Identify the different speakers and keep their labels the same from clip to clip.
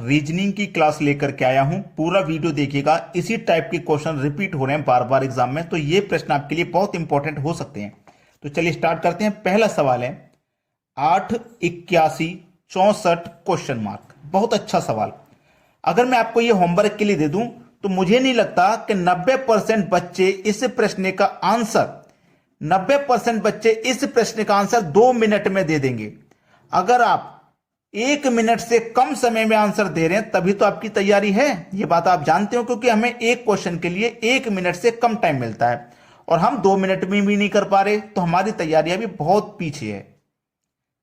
Speaker 1: Reasoning की class लेकर के आया हूं। पूरा वीडियो देखिएगा, इसी टाइप के क्वेश्चन रिपीट हो रहे हैं बार बार एग्जाम में, तो ये प्रश्न आपके लिए बहुत इंपॉर्टेंट हो सकते हैं। तो चलिए स्टार्ट करते हैं। पहला सवाल है 8 81 64 क्वेश्चन मार्क। बहुत अच्छा सवाल। अगर मैं आपको ये होमवर्क के लिए दे दूं तो मुझे नहीं लगता कि 90% बच्चे इस प्रश्न का आंसर 90% बच्चे इस प्रश्न का आंसर 2 मिनट में दे देंगे। अगर आप 1 मिनट से कम समय में आंसर दे रहे हैं तभी तो आपकी तैयारी है। ये बात आप जानते हो, क्योंकि हमें एक क्वेश्चन के लिए 1 मिनट से कम टाइम मिलता है और हम 2 मिनट में भी नहीं कर पा रहे, तो हमारी तैयारी अभी बहुत पीछे है।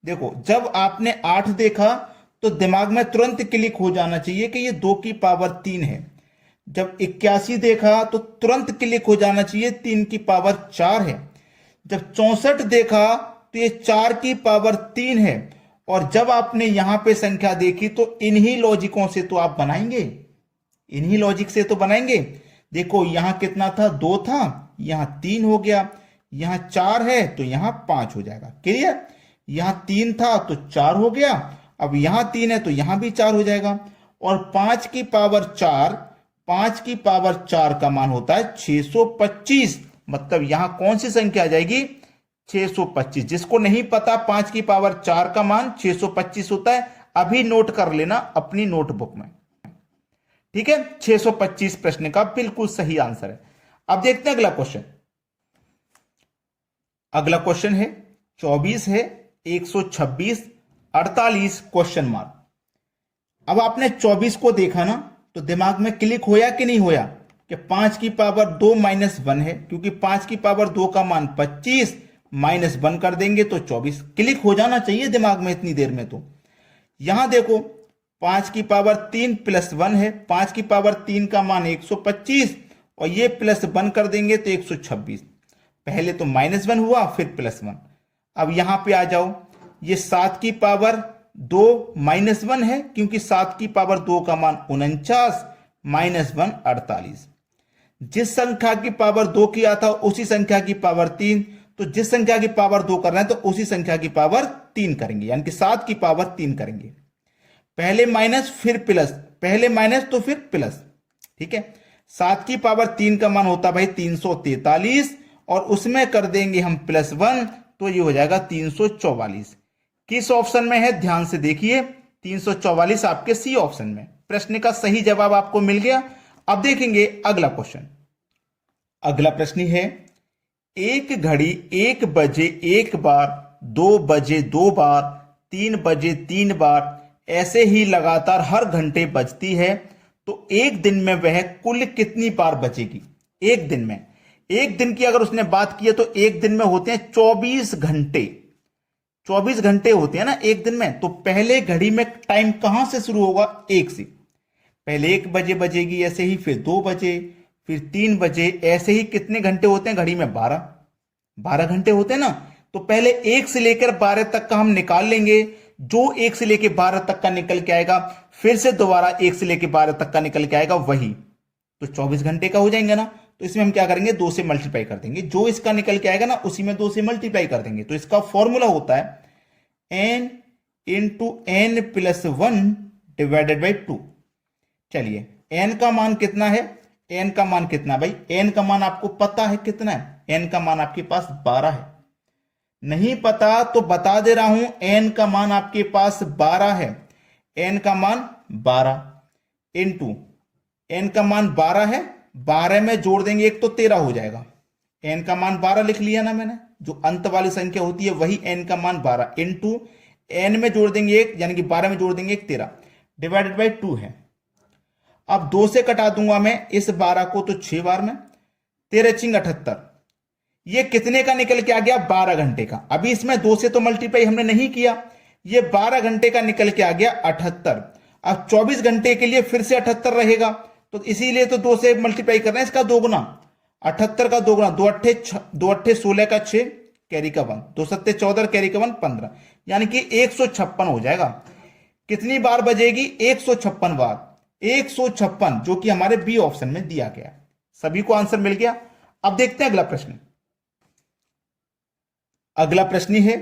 Speaker 1: देखो, जब आपने 8 देखा तो दिमाग में तुरंत क्लिक हो जाना चाहिए कि ये 2 की पावर 3 है। जब 81 देखा तो तुरंत क्लिक हो जाना चाहिए 3 की पावर 4 है। जब 64 देखा तो ये 4 की पावर 3 है। और जब आपने यहां पे संख्या देखी तो इन्हीं लॉजिकों से तो आप बनाएंगे, इन्हीं लॉजिक से तो बनाएंगे। देखो, यहां कितना था, 2 था, यहां 3 हो गया, यहां 4 है तो यहां 5 हो जाएगा। क्लियर? यहां 3 था तो 4 हो गया, अब यहां 3 है तो यहां भी 4 हो जाएगा। और 5 की पावर 4, 5 की पावर 4 का मान होता है 625। मतलब यहां कौन सी संख्या आ जाएगी, 625। जिसको नहीं पता 5 की पावर 4 का मान 625 होता है, अभी नोट कर लेना अपनी नोटबुक में। ठीक है, 625 प्रश्न का बिल्कुल सही आंसर है। अब देखते हैं अगला क्वेश्चन। अगला क्वेश्चन है 24 है 126 48 क्वेश्चन मार्क। अब आपने 24 को देखा ना तो दिमाग में क्लिक होया कि नहीं होया कि 5 की पावर 2 माइनस 1 है, क्योंकि 5 की पावर 2 का मान 25 माइनस 1 कर देंगे तो 24। क्लिक हो जाना चाहिए दिमाग में इतनी देर में। तो यहां देखो, 5 की पावर 3 प्लस 1 है, 5 की पावर 3 का मान 125 और ये प्लस 1 कर देंगे तो 126। पहले तो माइनस 1 हुआ फिर प्लस 1। अब यहां पे आ जाओ, ये 7 की पावर 2 माइनस 1 है, क्योंकि 7 की पावर 2 का मान 49 माइनस 1 48। जिस संख्या की पावर 2 किया था उसी संख्या की पावर 3, तो जिस संख्या की पावर 2 कर रहे हैं तो उसी संख्या की पावर 3 करेंगे, यानी कि 7 की पावर 3 करेंगे। पहले माइनस फिर प्लस, पहले माइनस तो फिर प्लस। ठीक है, 7 की पावर 3 का मान होता भाई 343 और उसमें कर देंगे हम प्लस 1 तो ये हो जाएगा 344। किस ऑप्शन में है ध्यान से देखिए, 344 आपके सी ऑप्शन में। प्रश्न का सही जवाब आपको मिल गया। अब देखेंगे अगला क्वेश्चन। अगला प्रश्न है 1 घड़ी 1 बजे 1 बार, 2 बजे 2 बार, 3 बजे 3 बार, ऐसे ही लगातार हर घंटे बजती है, तो एक दिन में वह कुल कितनी बार बजेगी। एक दिन में, एक दिन की अगर उसने बात की है तो एक दिन में होते हैं 24 घंटे। 24 घंटे होते हैं ना एक दिन में। तो पहले घड़ी में टाइम कहां से शुरू होगा, 1 से। पहले 1 बजे बजेगी, ऐसे ही फिर 2 बजे, फिर 3 बजे, ऐसे ही कितने घंटे होते हैं घड़ी में, 12 घंटे होते हैं ना। तो पहले 1 से लेकर 12 तक का हम निकाल लेंगे। जो 1 से लेकर 12 तक का निकल के आएगा, फिर से दोबारा 1 से लेकर 12 तक का निकल के आएगा, वही तो 24 घंटे का हो जाएंगे ना। तो इसमें हम क्या करेंगे, 2 से मल्टीप्लाई कर देंगे। जो इसका निकल के आएगा ना उसी में 2 से मल्टीप्लाई कर देंगे। तो इसका फॉर्मूला होता है n into n plus 1 divided by 2। चलिए, n का मान कितना है, n का मान कितना भाई, n का मान आपको पता है कितना है, n का मान आपके पास 12 है। नहीं पता तो बता दे रहा हूं, n का मान आपके पास 12 है। n का मान 12 इंटू n का मान 12 है, 12 में जोड़ देंगे 1 तो 13 हो जाएगा। n का मान 12 लिख लिया ना मैंने, जो अंत वाली संख्या होती है वही n का मान 12 इंटू n में जोड़ देंगे 1, यानी कि 12 में जोड़ देंगे 1, 13 डिवाइडेड बाई 2 है। अब 2 से कटा दूंगा मैं इस 12 को तो 6 बार में, 13 चिंग 78। ये कितने का निकल के आ गया, 12 घंटे का। अभी इसमें 2 से तो मल्टीप्लाई हमने नहीं किया, ये 12 घंटे का निकल के आ गया 78। अब 24 घंटे के लिए फिर से 78 रहेगा, तो इसीलिए तो 2 से मल्टीप्लाई कर रहे हैं, इसका दोगुना 78 का दोगुना, 2 अट्ठे 16 का 6 कैरी का 1, 2 सत्ते 14 कैरी का 1 15, यानी कि 156 हो जाएगा। कितनी बार बजेगी, 156 बार, 156, जो कि हमारे बी ऑप्शन में दिया गया। सभी को आंसर मिल गया। अब देखते हैं अगला प्रश्न। अगला प्रश्न है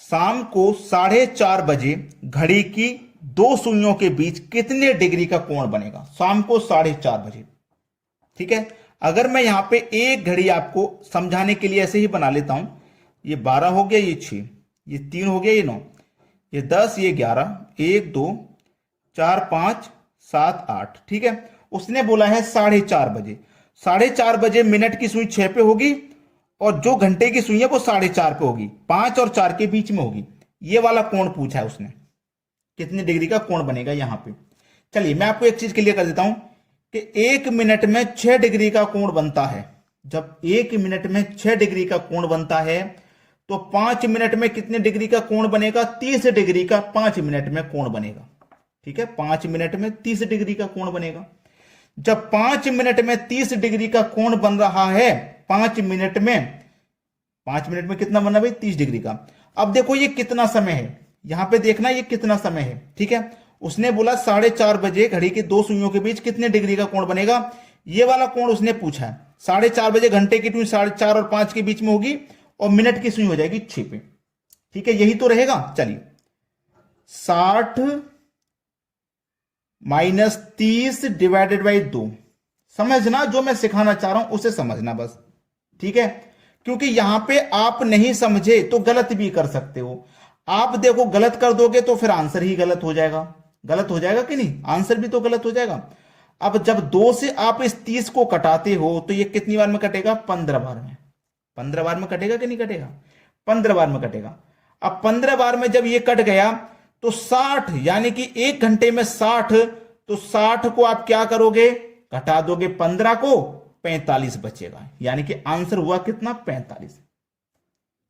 Speaker 1: शाम को 4:30 बजे घड़ी की दो सुइयों के बीच कितने डिग्री का कोण बनेगा शाम को 4:30 बजे। ठीक है, अगर मैं यहां पे एक घड़ी आपको समझाने के लिए ऐसे ही बना लेता हूं, ये 12 हो गया, ये 6, ये 3 हो गया, ये 9, ये 10, ये 11, 1 2 4 5 7 8। ठीक है, उसने बोला है 4:30 बजे। 4:30 बजे मिनट की सुई 6 पे होगी और जो घंटे की सुई है वो 4:30 पे होगी, 5 और 4 के बीच में होगी। ये वाला कोण पूछा है उसने, कितने डिग्री का कोण बनेगा यहां पे। चलिए मैं आपको एक चीज क्लियर कर देता हूं कि 1 मिनट में 6 डिग्री का कोण बनता है। जब 1 मिनट में 6 डिग्री का कोण बनता है तो 5 मिनट में कितने डिग्री का कोण बनेगा? 30 डिग्री का 5 मिनट में कोण बनेगा। ठीक है, 5 मिनट में 30 डिग्री का कोण बनेगा। जब 5 मिनट में 30 डिग्री का कोण बन रहा है, 5 मिनट में कितना बना भाई? 30 डिग्री का। अब देखो ये कितना समय है, यहां पे देखना ये कितना समय है। ठीक है, उसने बोला 4:30 बजे घड़ी की दो सुइयों के बीच कितने डिग्री का कोण बनेगा, ये वाला कोण उसने पूछा है। 4:30 बजे घंटे की सुई 4:30 और 5 के बीच में होगी और मिनट की सुई हो जाएगी 6 पे। ठीक है, यही तो रहेगा। चलिए 60 - 30 डिवाइडेड बाई 2। समझना, जो मैं सिखाना चाह रहा हूं उसे समझना बस। ठीक है, क्योंकि यहां पे आप नहीं समझे तो गलत भी कर सकते हो। आप देखो गलत कर दोगे तो फिर आंसर ही गलत हो जाएगा। गलत हो जाएगा कि नहीं? आंसर भी तो गलत हो जाएगा। अब जब 2 से आप इस 30 को कटाते हो तो ये कितनी बार में कटेगा? 15 बार में। 15 बार में कटेगा कि नहीं कटेगा? 15 बार में कटेगा। अब 15 बार में जब ये कट गया तो 60, यानी कि 1 घंटे में 60, तो 60 को आप क्या करोगे? घटा दोगे 15 को, 45 बचेगा। यानी कि आंसर हुआ कितना? 45।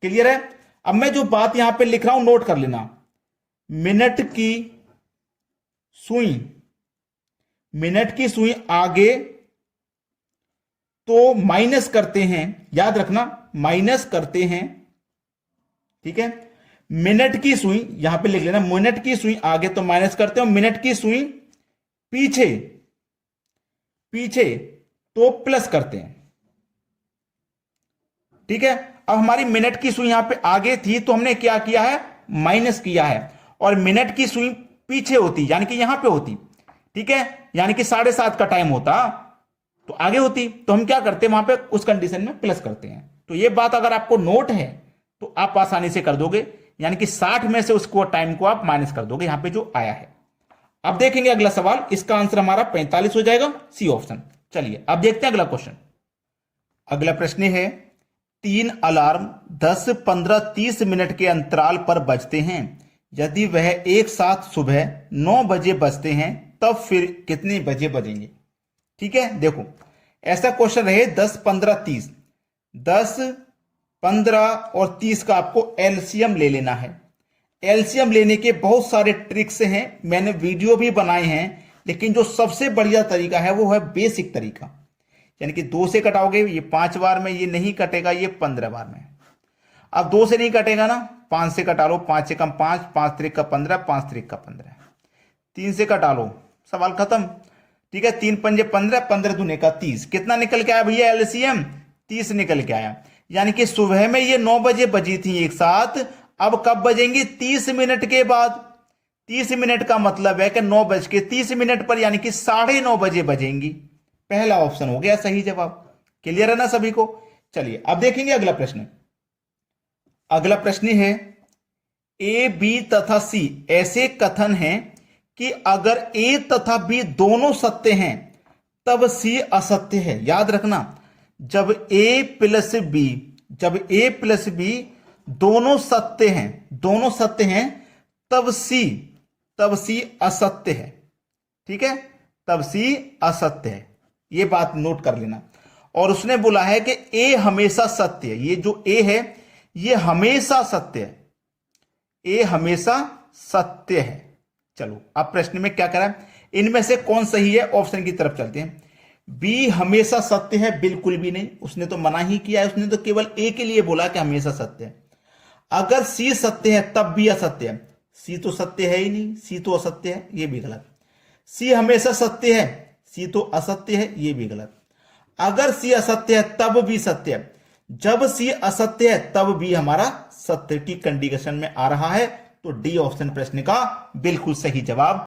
Speaker 1: क्लियर है? अब मैं जो बात यहां पे लिख रहा हूं नोट कर लेना। मिनट की सुई आगे तो माइनस करते हैं, याद रखना माइनस करते हैं। ठीक है, मिनट की सुई यहां पे लिख लेना, मिनट की सुई आगे तो माइनस करते हो, मिनट की सुई पीछे तो प्लस करते हैं। ठीक है, अब हमारी मिनट की सुई यहां पे आगे थी तो हमने क्या किया है? माइनस किया है। और मिनट की सुई पीछे होती यानी कि यहां पे होती। ठीक है, यानी कि 7:30 का टाइम होता तो आगे होती, तो हम क्या करते हैं वहां पे उस कंडीशन में प्लस करते हैं। तो ये बात अगर आपको नोट है तो आप आसानी से कर दोगे, यानी कि 60 में से उसको टाइम को आप माइनस कर दोगे यहां पे जो आया है। अब देखेंगे अगला सवाल, इसका आंसर हमारा 45 हो जाएगा, सी ऑप्शन। चलिए अब देखते हैं अगला क्वेश्चन। अगला प्रश्न है, 3 अलार्म 10, 15, 30 मिनट के अंतराल पर बजते हैं। यदि वह एक साथ सुबह 9 बजे बजते हैं तब फिर कितने बजे बजेंगे? ठीक है, देखो ऐसा क्वेश्चन रहे 10, 15, 30। 10, 15 और 30 का आपको एलसीएम ले लेना है। एलसीएम लेने के बहुत सारे ट्रिक्स हैं, मैंने वीडियो भी बनाए हैं, लेकिन जो सबसे बढ़िया तरीका है वो है बेसिक तरीका। यानी कि 2 से कटाओगे, ये 5 बार में ये नहीं कटेगा, ये 15 बार में। अब 2 से नहीं कटेगा ना, 5 से कटा लो, 5 से कम 5, 5 त्रिक का 15, 5 त्रिक का 15। 3 से कटा लो, सवाल खत्म। ठीक है, 3 पंजे 15, 15 दूने का 30। कितना निकल के आया भैया एलसीएम? 30 निकल के आया। यानी कि सुबह में ये 9 बजे बजी थी एक साथ, अब कब बजेंगी? 30 मिनट के बाद। 30 मिनट का मतलब है कि 9:30 पर, यानी कि 9:30 बजे बजेंगी। पहला ऑप्शन हो गया सही जवाब। क्लियर है ना सभी को? चलिए अब देखेंगे अगला प्रश्न। अगला प्रश्न है, ए, बी तथा सी ऐसे कथन हैं कि अगर ए तथा बी दोनों सत्य हैं तब सी असत्य है। याद रखना, जब ए प्लस बी दोनों सत्य हैं तब सी असत्य है। ठीक है, तब सी असत्य है, ये बात नोट कर लेना। और उसने बोला है कि ए हमेशा सत्य है। ये जो ए है ये हमेशा सत्य है, ए हमेशा सत्य है। चलो अब प्रश्न में क्या करा है, इनमें से कौन सही है? ऑप्शन की तरफ चलते हैं। बी हमेशा सत्य है, बिल्कुल भी नहीं, उसने तो मना ही किया है, उसने तो केवल ए के लिए बोला कि हमेशा सत्य है। अगर सी सत्य है तब बी असत्य है, सी तो सत्य है ही नहीं, सी तो असत्य है, ये भी गलत। सी हमेशा सत्य है, सी तो असत्य है, ये भी गलत। अगर सी असत्य है तब भी सत्य है, जब सी असत्य है तब भी हमारा सत्य की कंडीशन में आ रहा है, तो डी ऑप्शन प्रश्न का बिल्कुल सही जवाब